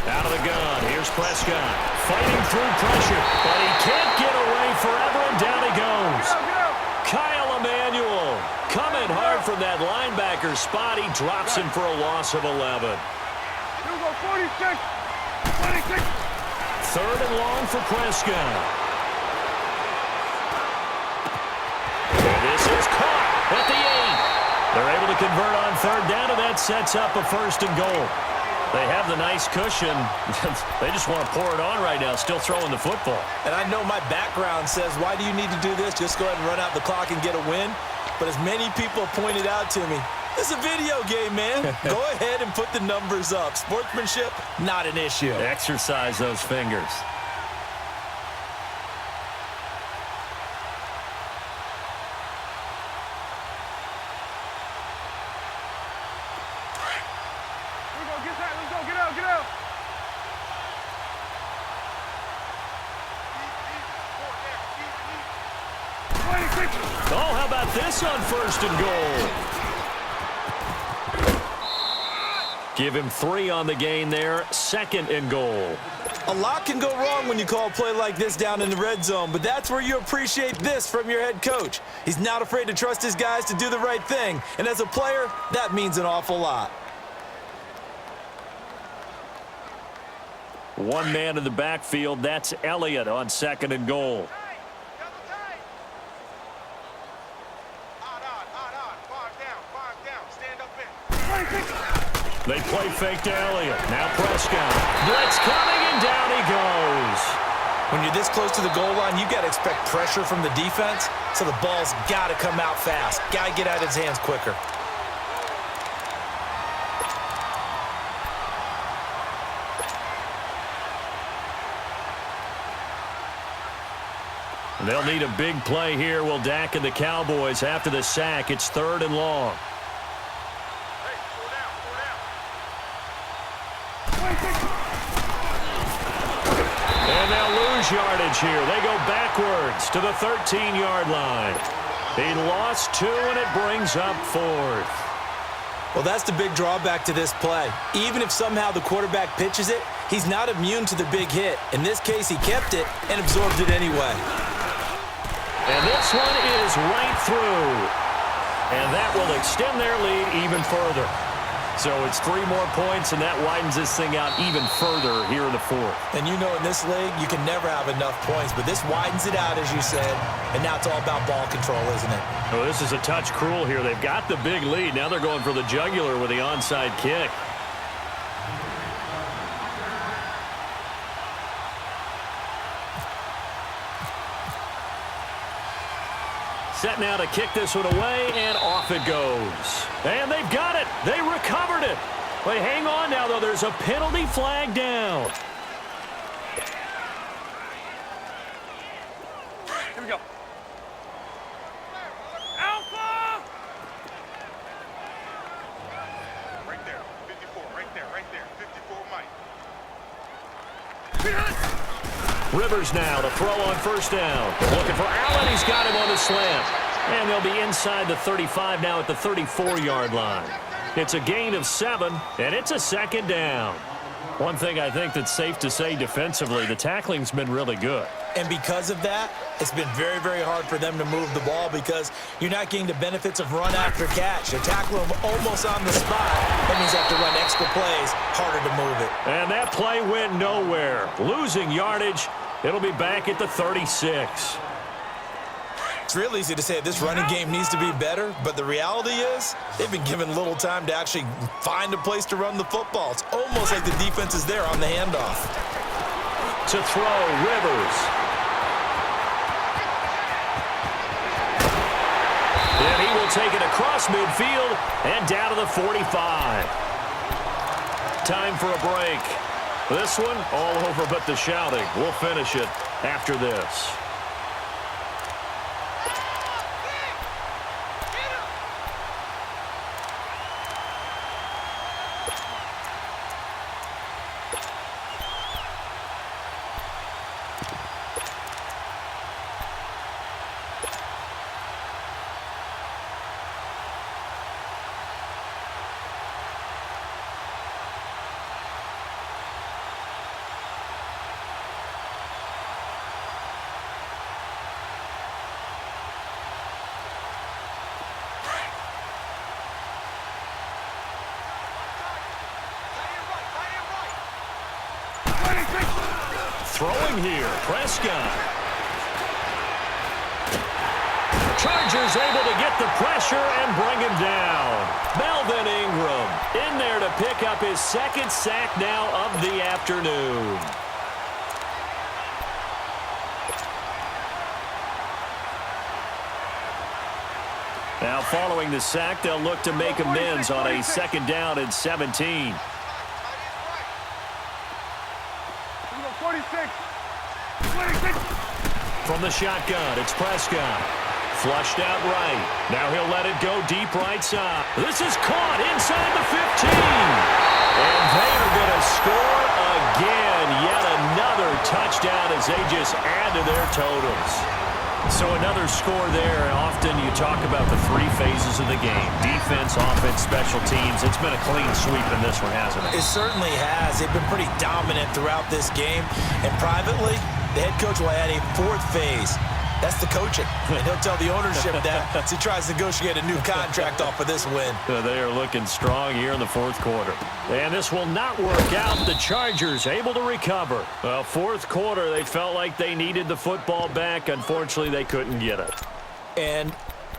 Out of the gun, here's Prescott. Fighting through pressure, but he can't get away forever, and down he goes. Kyle Emanuel coming hard from that linebacker spot. He drops him for a loss of 11. 3rd and long for Prescott. And this is caught at the 8. They're able to convert on 3rd down, and that sets up a 1st and goal. They have the nice cushion. They just want to pour it on right now, still throwing the football. And I know my background says, why do you need to do this? Just go ahead and run out the clock and get a win. But as many people pointed out to me, this is a video game, man. Go ahead and put the numbers up. Sportsmanship, not an issue. Exercise those fingers. Oh, how about this on 1st and goal? Give him 3 on the gain there. 2nd and goal. A lot can go wrong when you call a play like this down in the red zone, but that's where you appreciate this from your head coach. He's not afraid to trust his guys to do the right thing, and as a player, that means an awful lot. One man in the backfield. That's Elliott on 2nd and goal. They play fake to Elliott. Now Prescott. Blitz coming, and down he goes. When you're this close to the goal line, you've got to expect pressure from the defense, so the ball's got to come out fast. Got to get out of his hands quicker. They'll need a big play here. Will Dak and the Cowboys after the sack. It's 3rd and long. And they'll lose yardage here. They go backwards to the 13-yard line. He lost 2, and it brings up 4th. Well, that's the big drawback to this play. Even if somehow the quarterback pitches it, he's not immune to the big hit. In this case, he kept it and absorbed it anyway. And this one is right through. And that will extend their lead even further. So it's 3 more points, and that widens this thing out even further here in the 4th. And you know in this league, you can never have enough points, but this widens it out, as you said, and now it's all about ball control, isn't it? Oh, this is a touch cruel here. They've got the big lead. Now they're going for the jugular with the onside kick. Set now to kick this one away, and off it goes. And they've got it. They recovered it. But hang on now, though. There's a penalty flag down. Here we go. Alpha! Right there. 54. Right there. Right there. 54 Mike. Rivers now to throw on 1st down. Looking for Allen. He's got him on the slant. And they'll be inside the 35 now at the 34-yard line. It's a gain of 7, and it's a 2nd down. One thing I think that's safe to say defensively, the tackling's been really good. And because of that, it's been very, very hard for them to move the ball because you're not getting the benefits of run after catch. You tackle them almost on the spot. That means you have to run extra plays, harder to move it. And that play went nowhere. Losing yardage. It'll be back at the 36. It's real easy to say this running game needs to be better, but the reality is they've been given little time to actually find a place to run the football. It's almost like the defense is there on the handoff. To throw, Rivers. And he will take it across midfield and down to the 45. Time for a break. This one all over but the shouting. We'll finish it after this. Throwing here, Prescott. Chargers able to get the pressure and bring him down. Melvin Ingram in there to pick up his second sack now of the afternoon. Now following the sack, they'll look to make amends on a second down and 17. 46. From the shotgun, it's Prescott. Flushed out right. Now he'll let it go deep right side. This is caught inside the 15. And they are going to score again. Yet another touchdown as they just add to their totals. So another score there. Often you talk about the three phases of the game. Defense, offense, special teams. It's been a clean sweep in this one, hasn't it? It certainly has. They've been pretty dominant throughout this game. And privately, the head coach will add a fourth phase. That's the coaching. And he'll tell the ownership that as he tries to negotiate a new contract off of this win. They are looking strong here in the fourth quarter. And this will not work out. The Chargers able to recover. Well, fourth quarter, they felt like they needed the football back. Unfortunately, they couldn't get it. And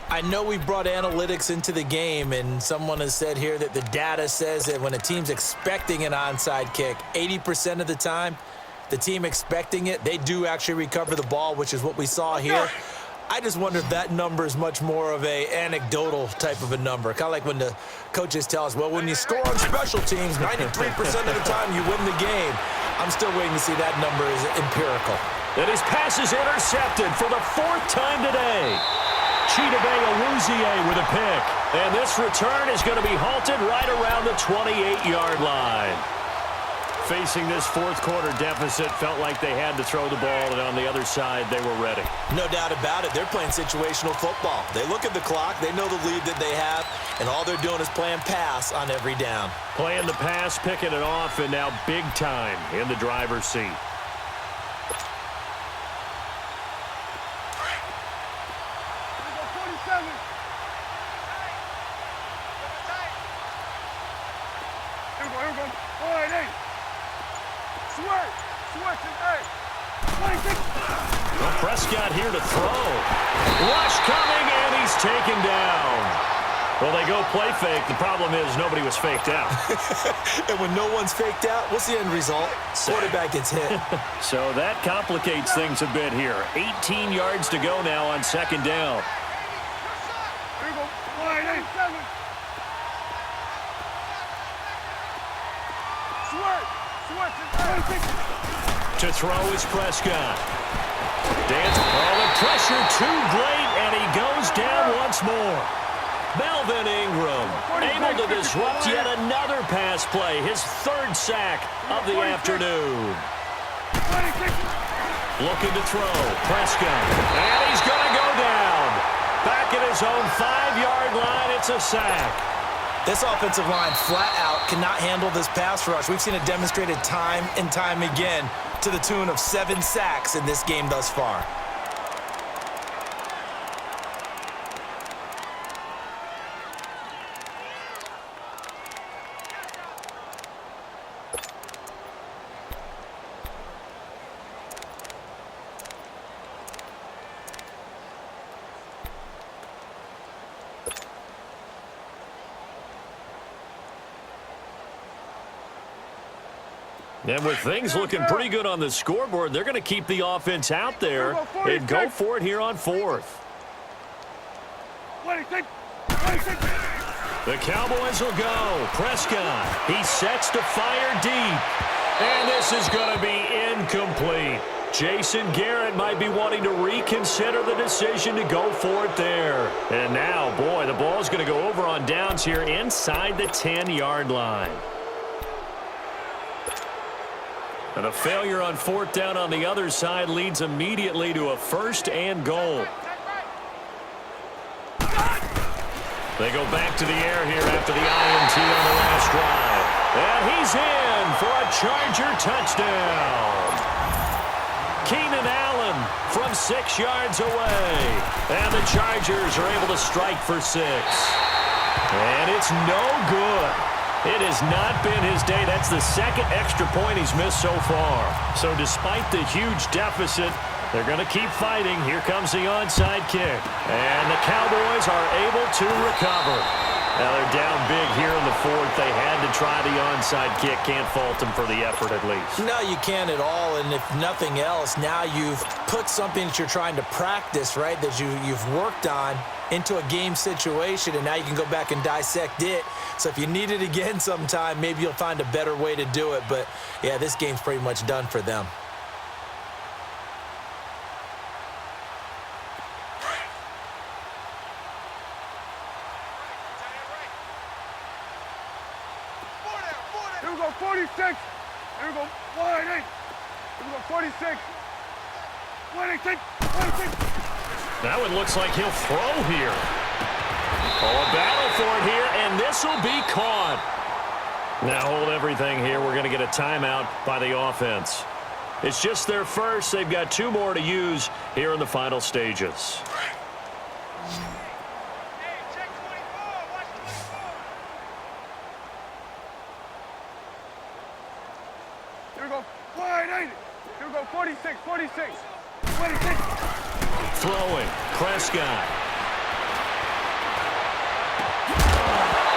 I know we brought analytics into the game, and someone has said here that the data says that when a team's expecting an onside kick, 80% of the time, the team expecting it, they do actually recover the ball, which is what we saw here. I just wonder if that number is much more of a anecdotal type of a number. Kind of like when the coaches tell us, well, when you score on special teams, 93% of the time you win the game. I'm still waiting to see that number is empirical. And his pass is intercepted for the fourth time today. Chidobe Awuzie with a pick. And this return is going to be halted right around the 28-yard line. Facing this fourth quarter deficit, felt like they had to throw the ball, and on the other side, they were ready. No doubt about it. They're playing situational football. They look at the clock, they know the lead that they have, and all they're doing is playing pass on every down. Playing the pass, picking it off, and now big time in the driver's seat. Well, Prescott here to throw. Rush coming, and he's taken down. Well, they go play fake. The problem is nobody was faked out. And when no one's faked out, what's the end result? Quarterback gets hit. So that complicates things a bit here. 18 yards to go now on second down. To throw is Prescott. Dance. Oh, the pressure too great, and he goes down once more. Melvin Ingram able to disrupt yet another pass play. His third sack of the afternoon. Looking to throw. Prescott. And he's going to go down. Back at his own 5-yard line, it's a sack. This offensive line flat out cannot handle this pass rush. We've seen it demonstrated time and time again to the tune of 7 sacks in this game thus far. And with things looking pretty good on the scoreboard, they're going to keep the offense out there and go for it here on fourth. The Cowboys will go. Prescott, he sets to fire deep. And this is going to be incomplete. Jason Garrett might be wanting to reconsider the decision to go for it there. And now, boy, the ball's going to go over on downs here inside the 10-yard line. And a failure on fourth down on the other side leads immediately to a first and goal. They go back to the air here after the INT on the last drive. And he's in for a Charger touchdown. Keenan Allen from 6 yards away. And the Chargers are able to strike for 6. And it's no good. It has not been his day. That's the second extra point he's missed so far. So despite the huge deficit, they're going to keep fighting. Here comes the onside kick. And the Cowboys are able to recover. Now they're down big here in the fourth. They had to try the onside kick. Can't fault them for the effort at least. No, you can't at all. And if nothing else, now you've put something that you're trying to practice, right, that you've worked on into a game situation, and now you can go back and dissect it. So if you need it again sometime, maybe you'll find a better way to do it. But, yeah, this game's pretty much done for them. Here we go, 46. Here we go, 1-8. Here we go, 46. 1-8, 46. That one looks like he'll throw here. Oh, a battle for it here, and this will be caught. Now hold everything here. We're going to get a timeout by the offense. It's just their first. They've got 2 more to use here in the final stages. Hey, check 24. Watch 24. Here we go, 1-8. Here we go, 46, 46. 26. Throwing, Prescott.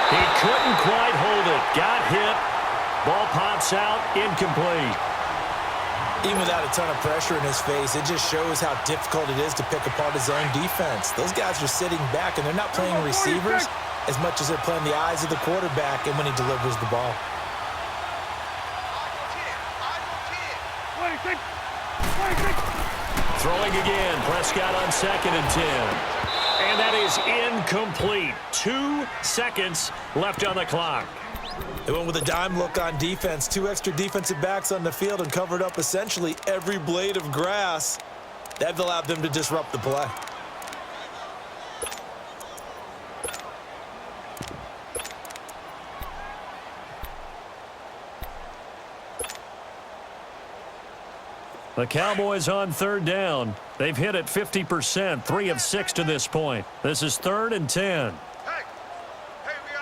He couldn't quite hold it. Got hit. Ball pops out, incomplete. Even without a ton of pressure in his face, it just shows how difficult it is to pick apart his own defense. Those guys are sitting back, and they're not playing receivers as much as they're playing the eyes of the quarterback and when he delivers the ball. 26. 26. Throwing again. Prescott on 2nd and 10. And that is incomplete. 2 seconds left on the clock. They went with a dime look on defense. 2 extra defensive backs on the field and covered up essentially every blade of grass. That allowed them to disrupt the play. The Cowboys on 3rd down. They've hit it 50%, 3 of 6 to this point. This is 3rd and 10. Hey, we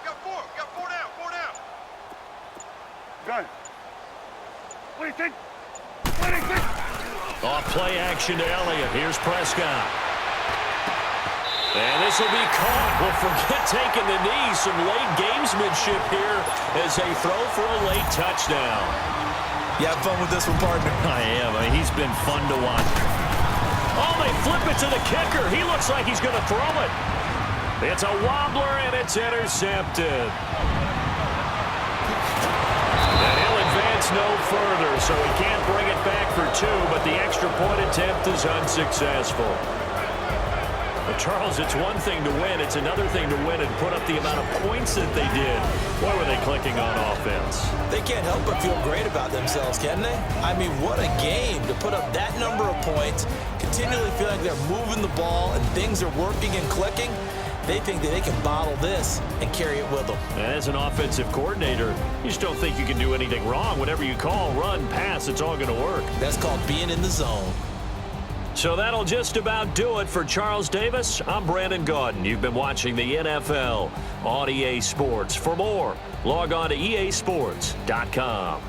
got 4. We got 4 down, 4 down. Got it. 26. 26. Off play action to Elliott. Here's Prescott. And this will be caught. Well, forget taking the knee. Some late gamesmanship here as they throw for a late touchdown. You have fun with this one, partner. I am. He's been fun to watch. Oh, they flip it to the kicker. He looks like he's going to throw it. It's a wobbler, and it's intercepted. And he'll advance no further, so he can't bring it back for 2, but the extra point attempt is unsuccessful. But Charles, it's one thing to win. It's another thing to win and put up the amount of points that they did. Boy, were they clicking on offense. They can't help but feel great about themselves, can they? I mean, what a game to put up that number of points, continually feel like they're moving the ball and things are working and clicking. They think that they can bottle this and carry it with them. As an offensive coordinator, you just don't think you can do anything wrong. Whatever you call, run, pass, it's all going to work. That's called being in the zone. So that'll just about do it for Charles Davis. I'm Brandon Gaudin. You've been watching the NFL on EA Sports. For more, log on to easports.com.